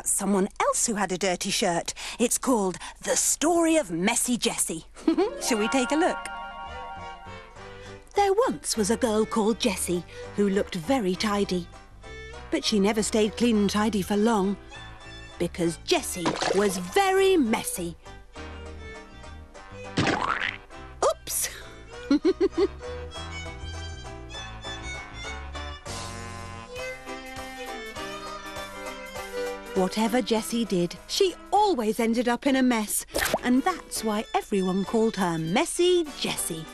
about someone else who had a dirty shirt. It's called The Story of Messy Jessie. Shall we take a look? There once was a girl called Jessie who looked very tidy. But she never stayed clean and tidy for long, because Jessie was very messy. Oops! Whatever Jessie did, she always ended up in a mess, and that's why everyone called her Messy Jessie.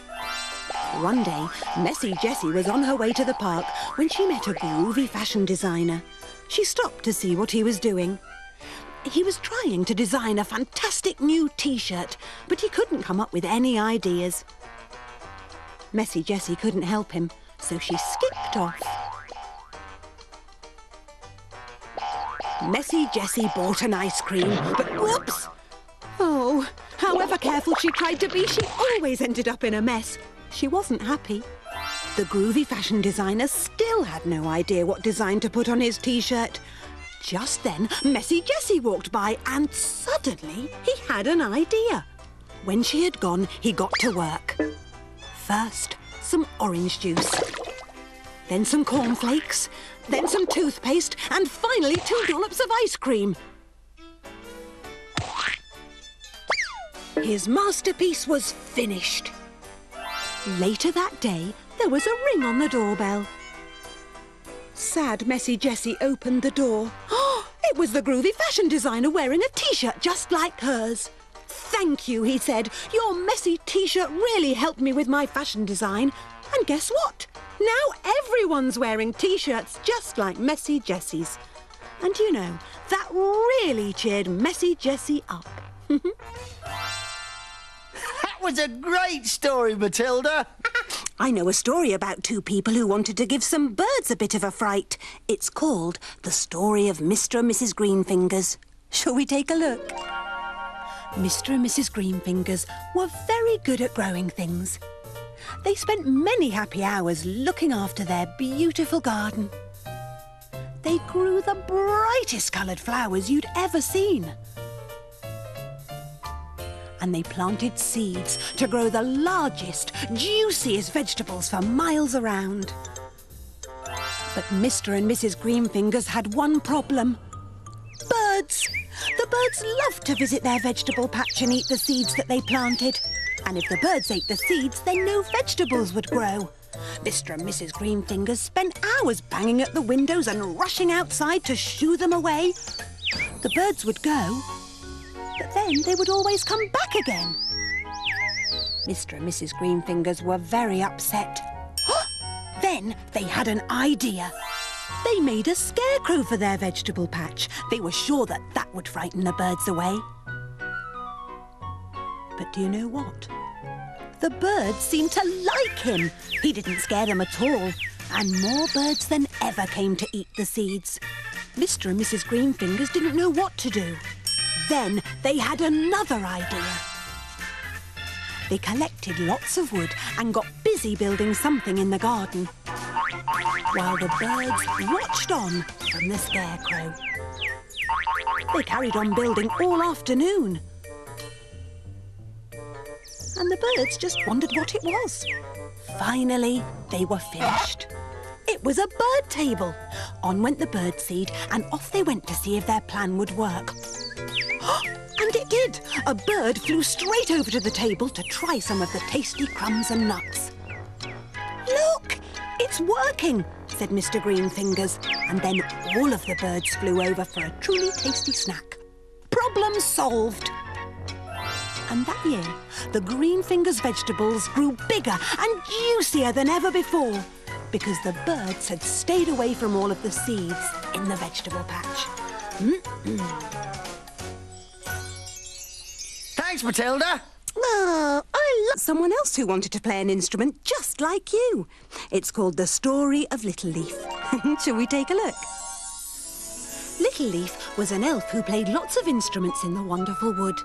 One day, Messy Jessie was on her way to the park when she met a groovy fashion designer. She stopped to see what he was doing. He was trying to design a fantastic new T-shirt, but he couldn't come up with any ideas. Messy Jessie couldn't help him, so she skipped off. Messy Jessie bought an ice cream, but whoops! Oh, however careful she tried to be, she always ended up in a mess. She wasn't happy. The groovy fashion designer still had no idea what design to put on his T-shirt. Just then, Messy Jessie walked by and suddenly he had an idea. When she had gone, he got to work. First, some orange juice. Then some cornflakes. Then some toothpaste. And finally, 2 dollops of ice cream. His masterpiece was finished. Later that day, there was a ring on the doorbell. Sad Messy Jessie opened the door. Oh, it was the groovy fashion designer wearing a T-shirt just like hers. "Thank you," he said. "Your messy T-shirt really helped me with my fashion design. And guess what? Now everyone's wearing T-shirts just like Messy Jessie's." And you know, that really cheered Messy Jessie up. That was a great story, Matilda. I know a story about 2 people who wanted to give some birds a bit of a fright. It's called The Story of Mr. and Mrs. Greenfingers. Shall we take a look? Mr. and Mrs. Greenfingers were very good at growing things. They spent many happy hours looking after their beautiful garden. They grew the brightest coloured flowers you'd ever seen. And they planted seeds to grow the largest, juiciest vegetables for miles around. But Mr. and Mrs. Greenfingers had one problem. Birds! The birds loved to visit their vegetable patch and eat the seeds that they planted. And if the birds ate the seeds, then no vegetables would grow. Mr. and Mrs. Greenfingers spent hours banging at the windows and rushing outside to shoo them away. The birds would go, but then they would always come back again. Mr. and Mrs. Greenfingers were very upset. Then they had an idea. They made a scarecrow for their vegetable patch. They were sure that that would frighten the birds away. But do you know what? The birds seemed to like him. He didn't scare them at all. And more birds than ever came to eat the seeds. Mr. and Mrs. Greenfingers didn't know what to do. Then they had another idea. They collected lots of wood and got busy building something in the garden, while the birds watched on from the scarecrow. They carried on building all afternoon. And the birds just wondered what it was. Finally, they were finished. It was a bird table. On went the bird seed, and off they went to see if their plan would work. And it did! A bird flew straight over to the table to try some of the tasty crumbs and nuts. "Look! It's working!" said Mr. Greenfingers. And then all of the birds flew over for a truly tasty snack. Problem solved! And that year, the Greenfingers vegetables grew bigger and juicier than ever before, because the birds had stayed away from all of the seeds in the vegetable patch. Thanks, Matilda. Oh, I love someone else who wanted to play an instrument just like you. It's called The Story of Little Leaf. Shall we take a look? Little Leaf was an elf who played lots of instruments in the wonderful wood.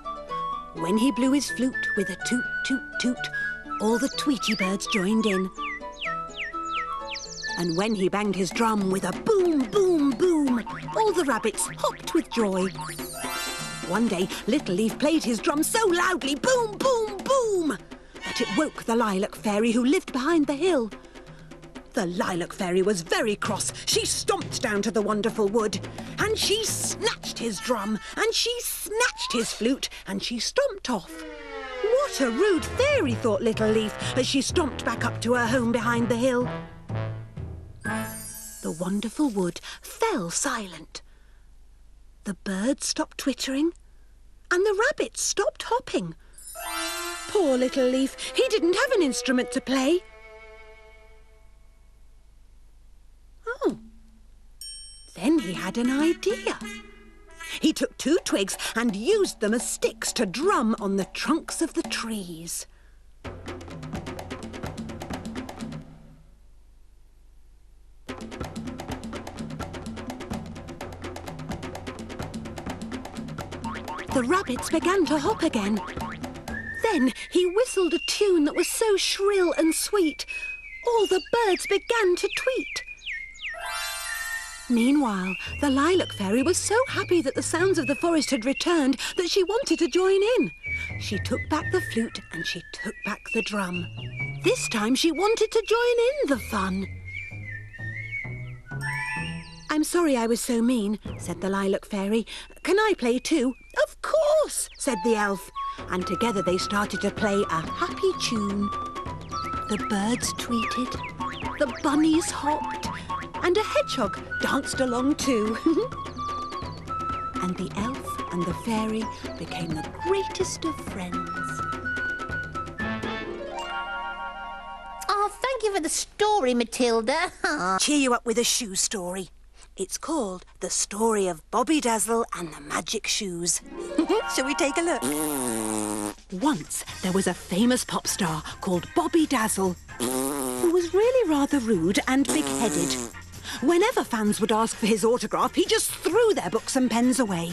When he blew his flute with a toot, toot, toot, all the Tweety birds joined in. And when he banged his drum with a boom, boom, boom, all the rabbits hopped with joy. One day, Little Leaf played his drum so loudly, boom, boom, boom, that it woke the Lilac Fairy who lived behind the hill. The Lilac Fairy was very cross. She stomped down to the wonderful wood, and she snatched his drum, and she snatched his flute, and she stomped off. What a rude fairy, thought Little Leaf, as she stomped back up to her home behind the hill. The wonderful wood fell silent. The birds stopped twittering, and the rabbits stopped hopping. Poor Little Leaf, he didn't have an instrument to play. Oh, then he had an idea. He took 2 twigs and used them as sticks to drum on the trunks of the trees. The rabbits began to hop again. Then he whistled a tune that was so shrill and sweet, all the birds began to tweet. Meanwhile, the Lilac Fairy was so happy that the sounds of the forest had returned that she wanted to join in. She took back the flute and she took back the drum. This time she wanted to join in the fun. "I'm sorry I was so mean," said the Lilac Fairy. "Can I play too?" "Of course," said the elf. And together they started to play a happy tune. The birds tweeted, the bunnies hopped, and a hedgehog danced along too. And the elf and the fairy became the greatest of friends. Oh, thank you for the story, Matilda. Cheer you up with a shoe story. It's called The Story of Bobby Dazzle and the Magic Shoes. Shall we take a look? Once there was a famous pop star called Bobby Dazzle, who was really rather rude and big-headed. Whenever fans would ask for his autograph, he just threw their books and pens away.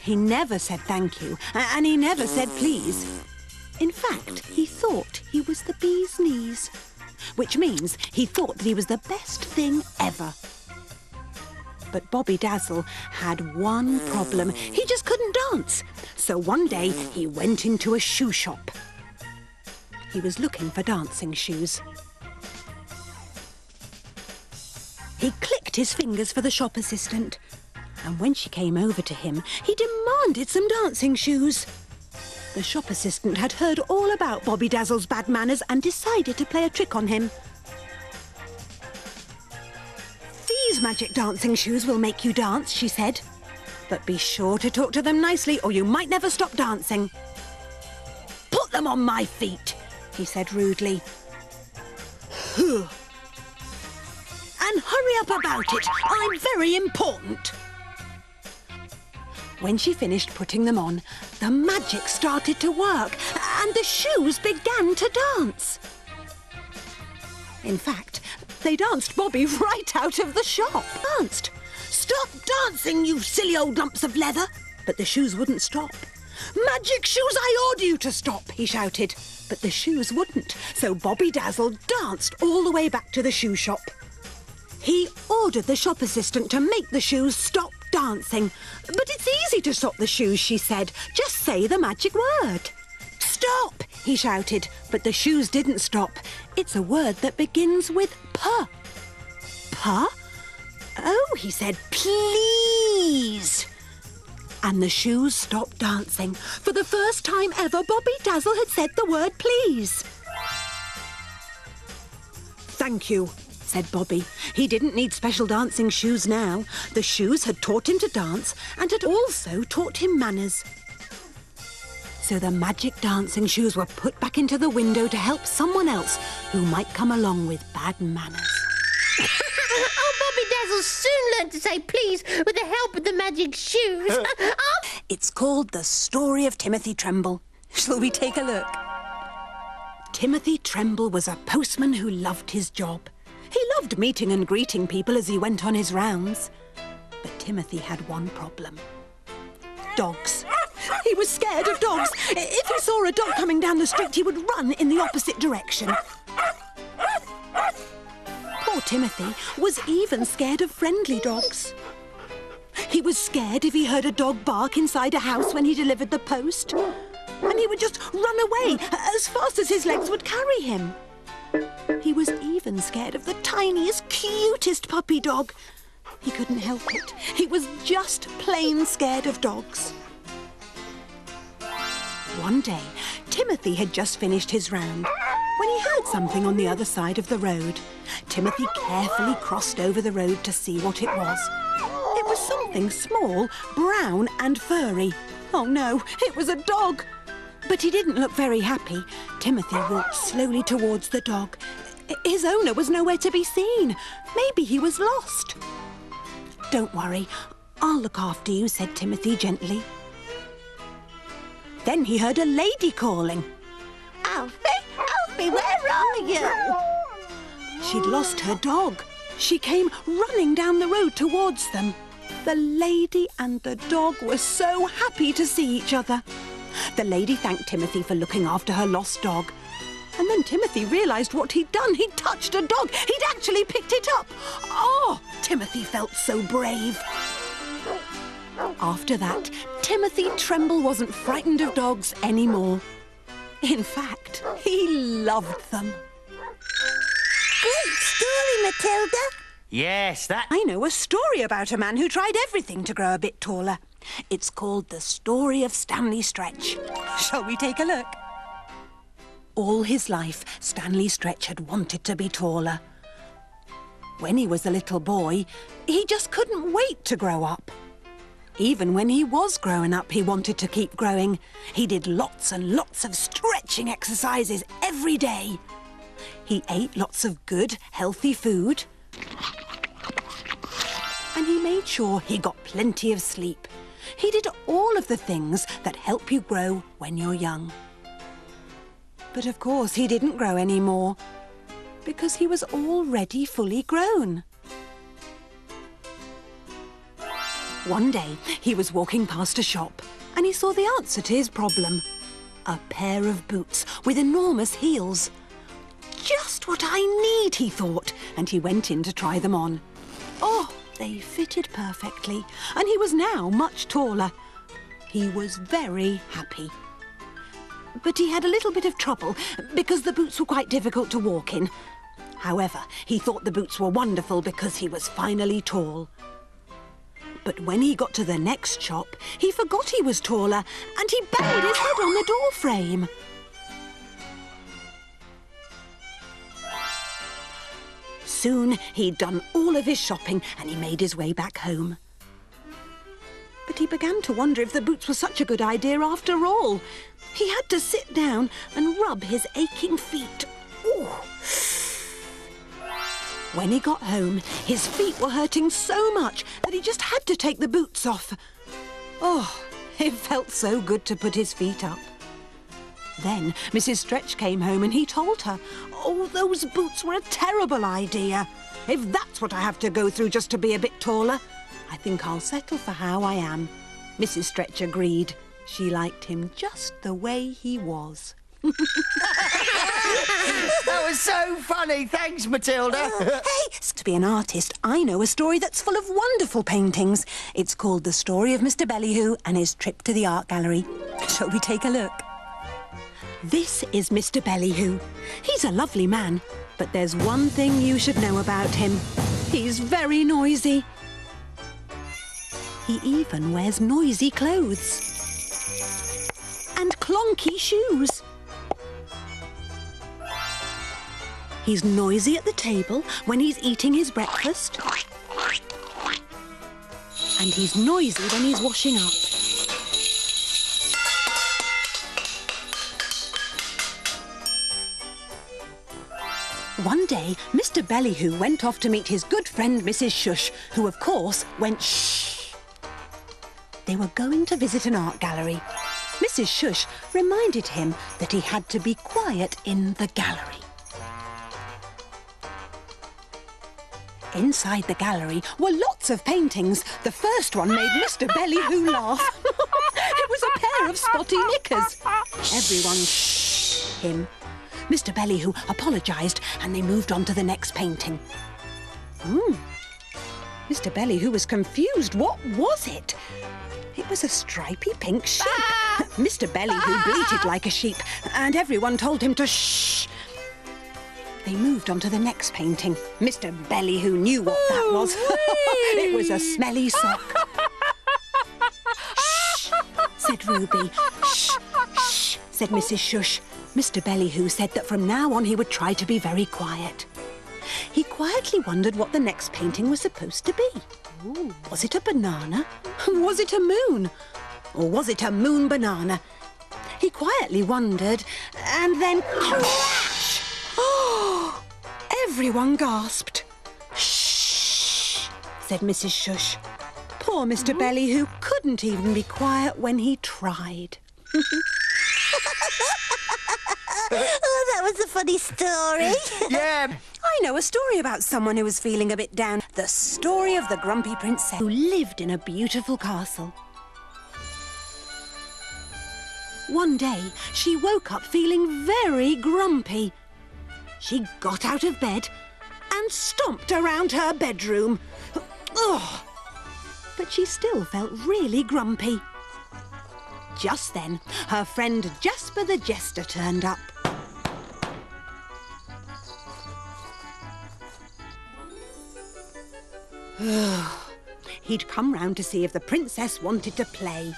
He never said thank you, and he never said please. In fact, he thought he was the bee's knees, which means he thought that he was the best thing ever. But Bobby Dazzle had one problem. He just couldn't dance. So one day he went into a shoe shop. He was looking for dancing shoes. He clicked his fingers for the shop assistant. And when she came over to him, he demanded some dancing shoes. The shop assistant had heard all about Bobby Dazzle's bad manners and decided to play a trick on him. "These magic dancing shoes will make you dance," she said. "But be sure to talk to them nicely or you might never stop dancing." "Put them on my feet," he said rudely. "And hurry up about it. I'm very important." When she finished putting them on, the magic started to work and the shoes began to dance. In fact, they danced Bobby right out of the shop. Danced. "Stop dancing, you silly old lumps of leather!" But the shoes wouldn't stop. "Magic shoes, I order you to stop!" he shouted. But the shoes wouldn't, so Bobby Dazzle danced all the way back to the shoe shop. He ordered the shop assistant to make the shoes stop dancing. "But it's easy to stop the shoes," she said. "Just say the magic word." "Stop!" he shouted, but the shoes didn't stop. It's a word that begins with P. P? "Oh," he said, "please." And the shoes stopped dancing. For the first time ever, Bobby Dazzle had said the word please. "Thank you," said Bobby. He didn't need special dancing shoes now. The shoes had taught him to dance and had also taught him manners. So the magic dancing shoes were put back into the window to help someone else who might come along with bad manners. Oh, Bobby Dazzle soon learned to say please with the help of the magic shoes. It's called The Story of Timothy Tremble. Shall we take a look? Timothy Tremble was a postman who loved his job. He loved meeting and greeting people as he went on his rounds. But Timothy had one problem. Dogs. He was scared of dogs. If he saw a dog coming down the street, he would run in the opposite direction. Poor Timothy was even scared of friendly dogs. He was scared if he heard a dog bark inside a house when he delivered the post. And he would just run away as fast as his legs would carry him. He was even scared of the tiniest, cutest puppy dog. He couldn't help it. He was just plain scared of dogs. One day, Timothy had just finished his round when he heard something on the other side of the road. Timothy carefully crossed over the road to see what it was. It was something small, brown and furry. Oh no, it was a dog. But he didn't look very happy. Timothy walked slowly towards the dog. His owner was nowhere to be seen. Maybe he was lost. Don't worry, I'll look after you, said Timothy gently. Then he heard a lady calling. Alfie, Alfie, where are you? She'd lost her dog. She came running down the road towards them. The lady and the dog were so happy to see each other. The lady thanked Timothy for looking after her lost dog. And then Timothy realised what he'd done. He'd touched a dog. He'd actually picked it up. Oh, Timothy felt so brave. After that, Timothy Tremble wasn't frightened of dogs anymore. In fact, he loved them. Great story, Matilda. Yes, that... I know a story about a man who tried everything to grow a bit taller. It's called The Story of Stanley Stretch. Shall we take a look? All his life, Stanley Stretch had wanted to be taller. When he was a little boy, he just couldn't wait to grow up. Even when he was growing up, he wanted to keep growing. He did lots and lots of stretching exercises every day. He ate lots of good, healthy food. And he made sure he got plenty of sleep. He did all of the things that help you grow when you're young. But of course, he didn't grow anymore because he was already fully grown. One day, he was walking past a shop and he saw the answer to his problem. A pair of boots with enormous heels. Just what I need, he thought, and he went in to try them on. Oh, they fitted perfectly, and he was now much taller. He was very happy. But he had a little bit of trouble because the boots were quite difficult to walk in. However, he thought the boots were wonderful because he was finally tall. But when he got to the next shop, he forgot he was taller and he banged his head on the door frame. Soon he'd done all of his shopping and he made his way back home. But he began to wonder if the boots were such a good idea after all. He had to sit down and rub his aching feet. Ooh. When he got home, his feet were hurting so much that he just had to take the boots off. Oh, it felt so good to put his feet up. Then Mrs. Stretch came home and he told her, oh, those boots were a terrible idea. If that's what I have to go through just to be a bit taller, I think I'll settle for how I am. Mrs. Stretch agreed. She liked him just the way he was. That was so funny. Thanks, Matilda. Hey, to be an artist, I know a story that's full of wonderful paintings. It's called The Story of Mr. Ballyhoo and His Trip to the Art Gallery. Shall we take a look? This is Mr. Ballyhoo. He's a lovely man, but there's one thing you should know about him. He's very noisy. He even wears noisy clothes. And clonky shoes. He's noisy at the table when he's eating his breakfast. And he's noisy when he's washing up. One day, Mr. Ballyhoo went off to meet his good friend Mrs. Shush, who of course went shh. They were going to visit an art gallery. Mrs. Shush reminded him that he had to be quiet in the gallery. Inside the gallery were lots of paintings. The first one made Mr. Ballyhoo laugh. It was a pair of spotty knickers. Everyone shh him. Mr. Ballyhoo apologised and they moved on to the next painting. Mr. Ballyhoo was confused. What was it? It was a stripy pink sheep. Mr. Ballyhoo bleated like a sheep, and everyone told him to shh. They moved on to the next painting. Mr. Ballyhoo knew what that was. It was a smelly sock. Shh, said Ruby. Shh, shh, said Mrs. Shush. Mr. Ballyhoo said that from now on he would try to be very quiet. He quietly wondered what the next painting was supposed to be. Ooh. Was it a banana? Was it a moon? Or was it a moon banana? He quietly wondered, and then crash! Oh! Everyone gasped. Shh, said Mrs. Shush. Poor Mr. Ballyhoo couldn't even be quiet when he tried. Oh, that was a funny story. Yeah. I know a story about someone who was feeling a bit down. The story of the grumpy princess who lived in a beautiful castle. One day, she woke up feeling very grumpy. She got out of bed and stomped around her bedroom. Ugh. But she still felt really grumpy. Just then, her friend Jasper the Jester turned up. He'd come round to see if the princess wanted to play.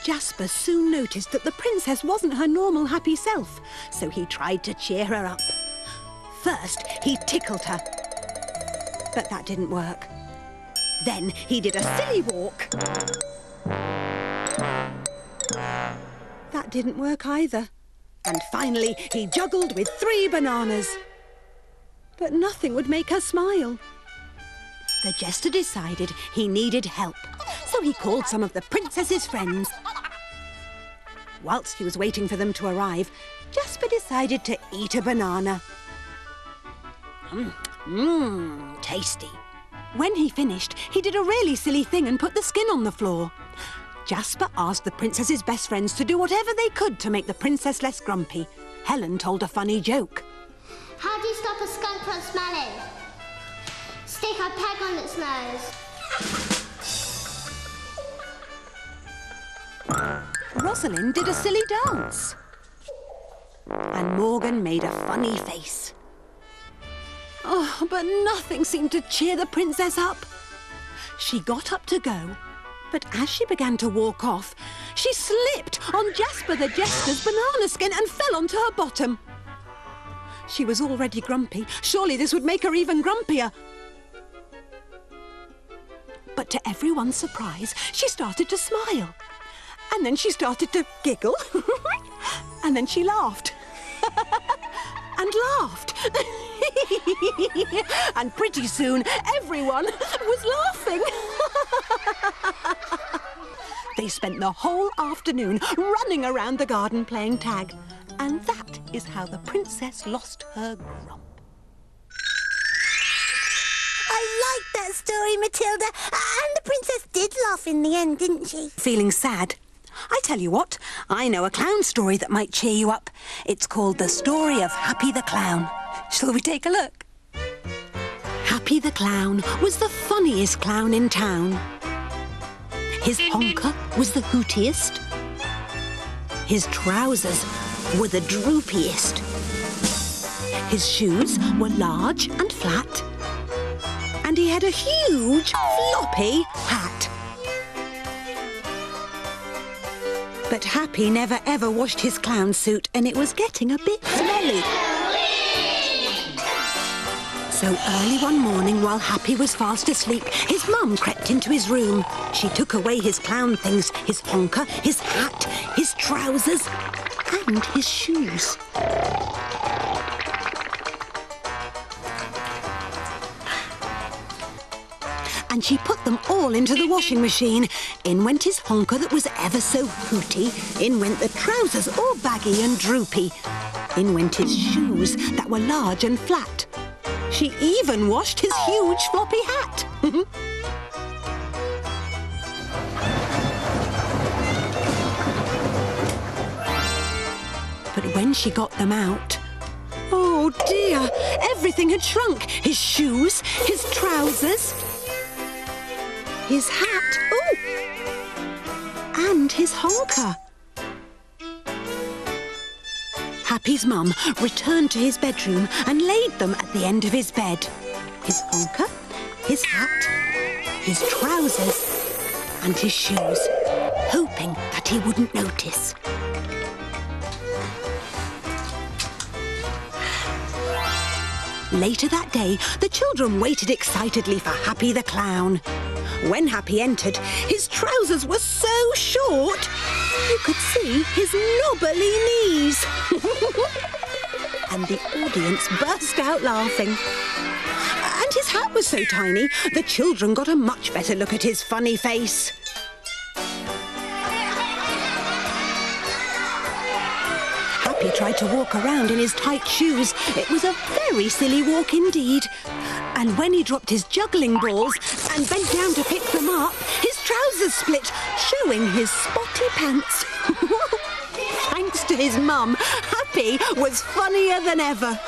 Jasper soon noticed that the princess wasn't her normal happy self, so he tried to cheer her up. First, he tickled her, but that didn't work. Then he did a silly walk. That didn't work either. And finally, he juggled with 3 bananas. But nothing would make her smile. The jester decided he needed help, so he called some of the princess's friends. Whilst he was waiting for them to arrive, Jasper decided to eat a banana. Tasty. When he finished, he did a really silly thing and put the skin on the floor. Jasper asked the princess's best friends to do whatever they could to make the princess less grumpy. Helen told a funny joke. How do you stop a skunk from smelling? Stick a peg on its nose. Rosalind did a silly dance. And Morgan made a funny face. Oh, but nothing seemed to cheer the princess up. She got up to go, but as she began to walk off, she slipped on Jasper the Jester's banana skin and fell onto her bottom. She was already grumpy. Surely this would make her even grumpier. But to everyone's surprise, she started to smile. And then she started to giggle. And then she laughed. And laughed. And pretty soon, everyone was laughing. They spent the whole afternoon running around the garden playing tag. And that is how the princess lost her grump. I like that story, Matilda. And the princess did laugh in the end, didn't she? Feeling sad? I tell you what, I know a clown story that might cheer you up. It's called The Story of Happy the Clown. Shall we take a look? Happy the Clown was the funniest clown in town. His honker was the hootiest. His trousers were the droopiest. His shoes were large and flat. And he had a huge floppy hat. But Happy never ever washed his clown suit, and it was getting a bit smelly. So early one morning, while Happy was fast asleep, his mum crept into his room. She took away his clown things, his honker, his hat, his trousers, and his shoes. And she put them all into the washing machine. In went his honker that was ever so hooty. In went the trousers all baggy and droopy. In went his shoes that were large and flat. She even washed his huge floppy hat. But when she got them out, Oh dear, everything had shrunk. His shoes, his trousers, his hat, and his honker. Happy's mum returned to his bedroom and laid them at the end of his bed. His honker, his hat, his trousers and his shoes, hoping that he wouldn't notice. Later that day, the children waited excitedly for Happy the Clown. When Happy entered, his trousers were so short, you could see his knobbly knees. And the audience burst out laughing. And his hat was so tiny, the children got a much better look at his funny face. Happy tried to walk around in his tight shoes. It was a very silly walk indeed. And when he dropped his juggling balls and bent down to pick them up, his trousers split, showing his spotty pants. Thanks to his mum, Happy was funnier than ever.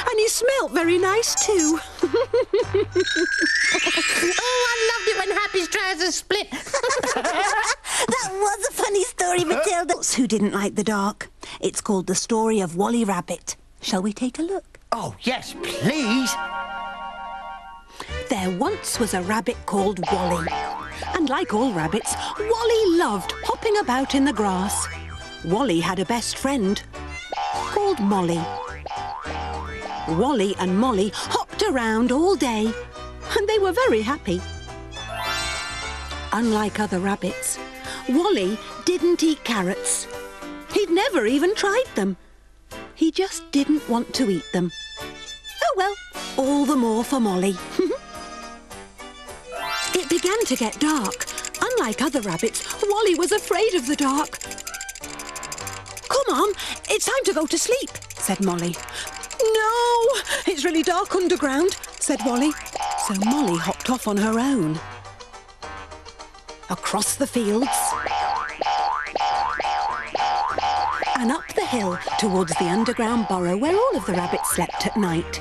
And he smelt very nice too. Oh, I loved it when Happy's trousers split. That was a funny story, Matilda. Who didn't like the dark? It's called The Story of Wally Rabbit. Shall we take a look? Oh, yes, please. There once was a rabbit called Wally. And like all rabbits, Wally loved hopping about in the grass. Wally had a best friend called Molly. Wally and Molly hopped around all day, and they were very happy. Unlike other rabbits, Wally didn't eat carrots. He'd never even tried them. He just didn't want to eat them. Oh well, all the more for Molly. It began to get dark. Unlike other rabbits, Wally was afraid of the dark. Come on, it's time to go to sleep, said Molly. No, it's really dark underground, said Wally. So Molly hopped off on her own. Across the fields and up the hill towards the underground burrow where all of the rabbits slept at night.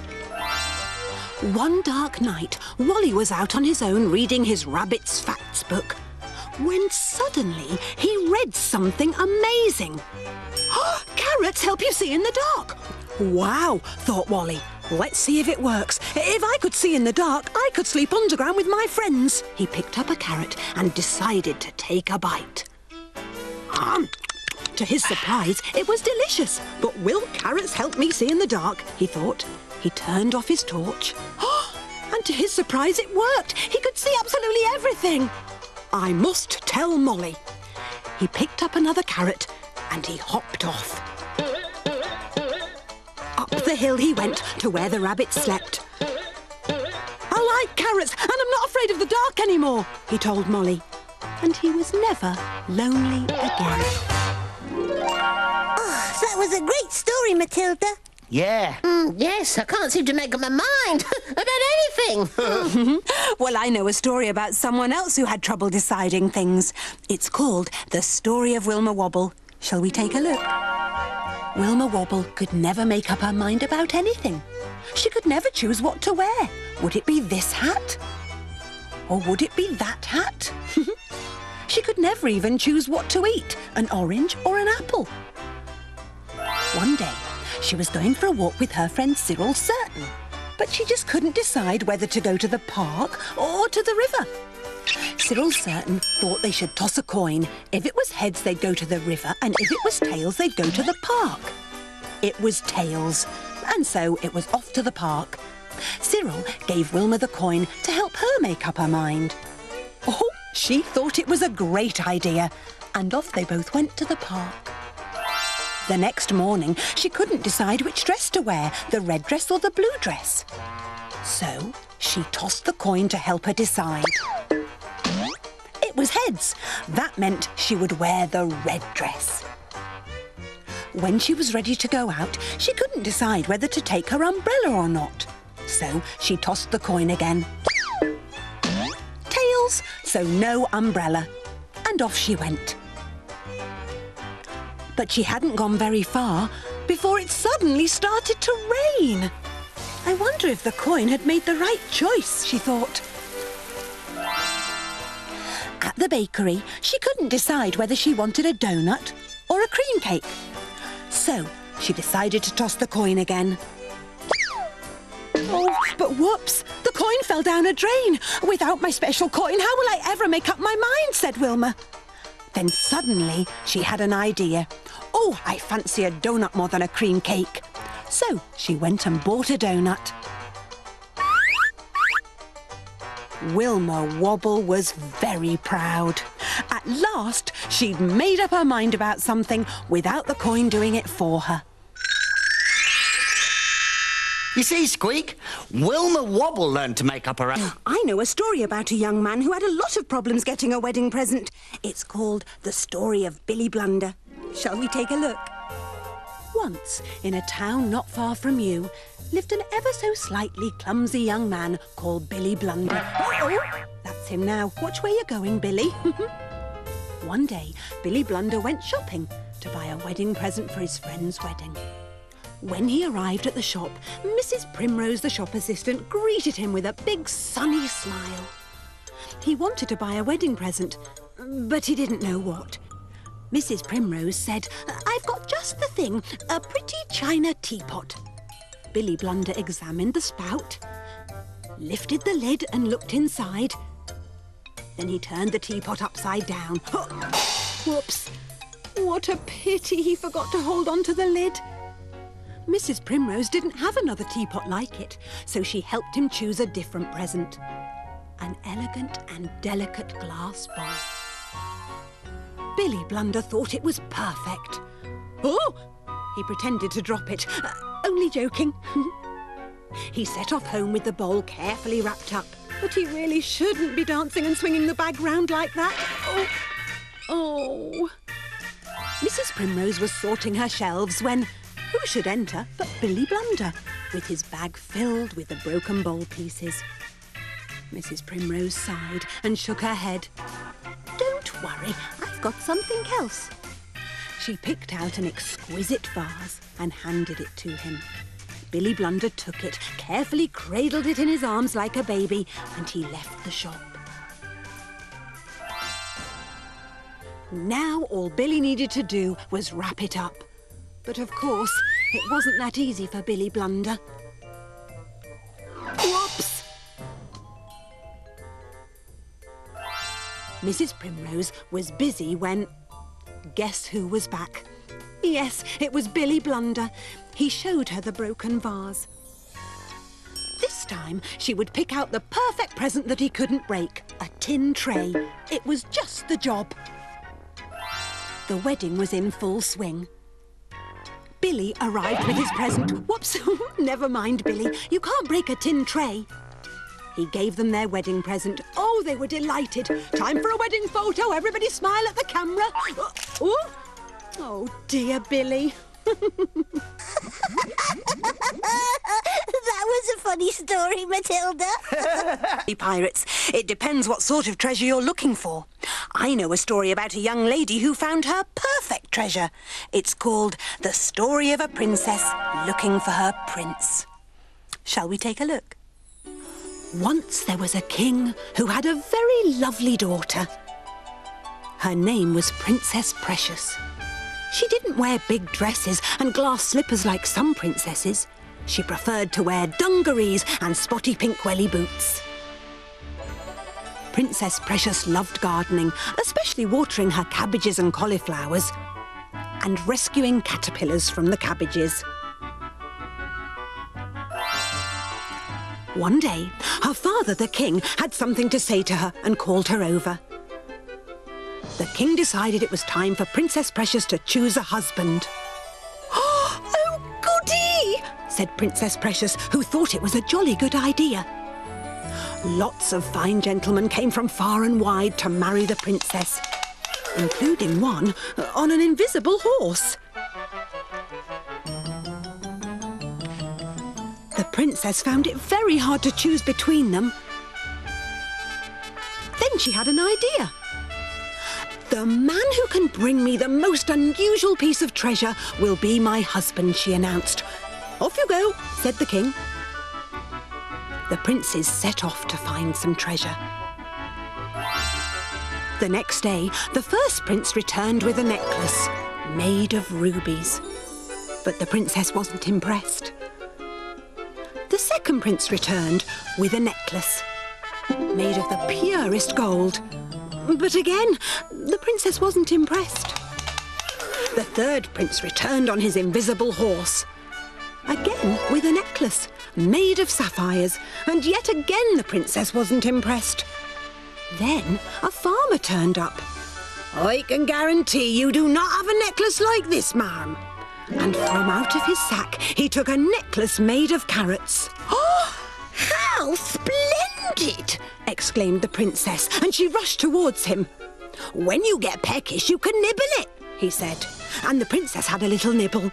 One dark night, Wally was out on his own reading his Rabbit's Facts book, when suddenly he read something amazing. Carrots help you see in the dark. Wow, thought Wally. Let's see if it works. If I could see in the dark, I could sleep underground with my friends. He picked up a carrot and decided to take a bite. To his surprise, it was delicious. But will carrots help me see in the dark? He thought. He turned off his torch. And to his surprise, it worked. He could see absolutely everything. I must tell Molly. He picked up another carrot and he hopped off. Up the hill he went to where the rabbits slept. I like carrots and I'm not afraid of the dark anymore, he told Molly. And he was never lonely again. Oh, that was a great story, Matilda. Yeah. Yes, I can't seem to make up my mind about anything. Well, I know a story about someone else who had trouble deciding things. It's called The Story of Wilma Wobble. Shall we take a look? Wilma Wobble could never make up her mind about anything. She could never choose what to wear. Would it be this hat? Or would it be that hat? She could never even choose what to eat, an orange or an apple. One day, she was going for a walk with her friend Cyril Certain, but she just couldn't decide whether to go to the park or to the river. Cyril Certain thought they should toss a coin. If it was heads, they'd go to the river, and if it was tails, they'd go to the park. It was tails, and so it was off to the park. Cyril gave Wilma the coin to help her make up her mind. Oh, she thought it was a great idea, and off they both went to the park. The next morning, she couldn't decide which dress to wear, the red dress or the blue dress. So she tossed the coin to help her decide. It was heads. That meant she would wear the red dress. When she was ready to go out, she couldn't decide whether to take her umbrella or not. So she tossed the coin again. Tails, so no umbrella. And off she went. But she hadn't gone very far before it suddenly started to rain. I wonder if the coin had made the right choice, she thought. At the bakery, she couldn't decide whether she wanted a donut or a cream cake. So she decided to toss the coin again. Oh, but whoops! The coin fell down a drain. Without my special coin, how will I ever make up my mind, said Wilma. Then suddenly she had an idea. Oh, I fancy a donut more than a cream cake. So she went and bought a donut. Wilma Wobble was very proud. At last, she'd made up her mind about something without the coin doing it for her. You see, Squeak, Wilma Wobble learned to make up her own. I know a story about a young man who had a lot of problems getting a wedding present. It's called The Story of Billy Blunder. Shall we take a look? Once, in a town not far from you, lived an ever so slightly clumsy young man called Billy Blunder. Oh, that's him now. Watch where you're going, Billy. One day, Billy Blunder went shopping to buy a wedding present for his friend's wedding. When he arrived at the shop, Mrs. Primrose, the shop assistant, greeted him with a big sunny smile. He wanted to buy a wedding present, but he didn't know what. Mrs. Primrose said, "I've got just the thing, a pretty china teapot." Billy Blunder examined the spout, lifted the lid and looked inside. Then he turned the teapot upside down. Whoops! What a pity he forgot to hold on to the lid. Mrs. Primrose didn't have another teapot like it, so she helped him choose a different present. An elegant and delicate glass bowl. Billy Blunder thought it was perfect. Oh! He pretended to drop it. Only joking. He set off home with the bowl carefully wrapped up. But he really shouldn't be dancing and swinging the bag round like that. Oh! Mrs. Primrose was sorting her shelves when who should enter but Billy Blunder, with his bag filled with the broken bowl pieces. Mrs. Primrose sighed and shook her head. "Don't worry, I've got something else." She picked out an exquisite vase and handed it to him. Billy Blunder took it, carefully cradled it in his arms like a baby, and he left the shop. Now all Billy needed to do was wrap it up. But of course, it wasn't that easy for Billy Blunder. Whoops! Mrs. Primrose was busy when... Guess who was back? Yes, it was Billy Blunder. He showed her the broken vase. This time, she would pick out the perfect present that he couldn't break, a tin tray. It was just the job. The wedding was in full swing. Billy arrived with his present. Whoops! Never mind, Billy. You can't break a tin tray. He gave them their wedding present. Oh, they were delighted. Time for a wedding photo. Everybody smile at the camera. Oh, dear, Billy. That was a funny story, Matilda. Pirates, it depends what sort of treasure you're looking for. I know a story about a young lady who found her perfect treasure. It's called The Story of a Princess Looking for Her Prince. Shall we take a look? Once there was a king who had a very lovely daughter. Her name was Princess Precious. She didn't wear big dresses and glass slippers like some princesses. She preferred to wear dungarees and spotty pink welly boots. Princess Precious loved gardening, especially watering her cabbages and cauliflowers, and rescuing caterpillars from the cabbages. One day, her father, the king, had something to say to her and called her over. The king decided it was time for Princess Precious to choose a husband. "Oh, goody!" said Princess Precious, who thought it was a jolly good idea. Lots of fine gentlemen came from far and wide to marry the princess, including one on an invisible horse. The princess found it very hard to choose between them. Then she had an idea. The man who can bring me the most unusual piece of treasure will be my husband, she announced. Off you go, said the king. The princes set off to find some treasure. The next day, the first prince returned with a necklace made of rubies. But the princess wasn't impressed. The second prince returned with a necklace made of the purest gold. But again, the princess wasn't impressed. The third prince returned on his invisible horse, again with a necklace made of sapphires, and yet again the princess wasn't impressed. Then a farmer turned up. I can guarantee you do not have a necklace like this, ma'am. And from out of his sack he took a necklace made of carrots. Oh, how splendid! Exclaimed the princess, and she rushed towards him. When you get peckish, you can nibble it, he said, and the princess had a little nibble.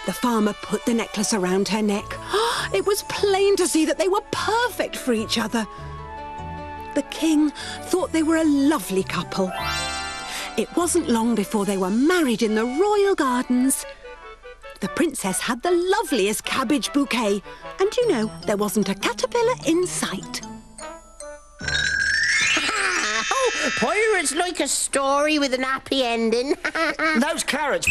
The farmer put the necklace around her neck. It was plain to see that they were perfect for each other. The king thought they were a lovely couple. It wasn't long before they were married in the royal gardens. The princess had the loveliest cabbage bouquet, and you know, there wasn't a caterpillar in sight. Oh, pirates like a story with an happy ending. Those carrots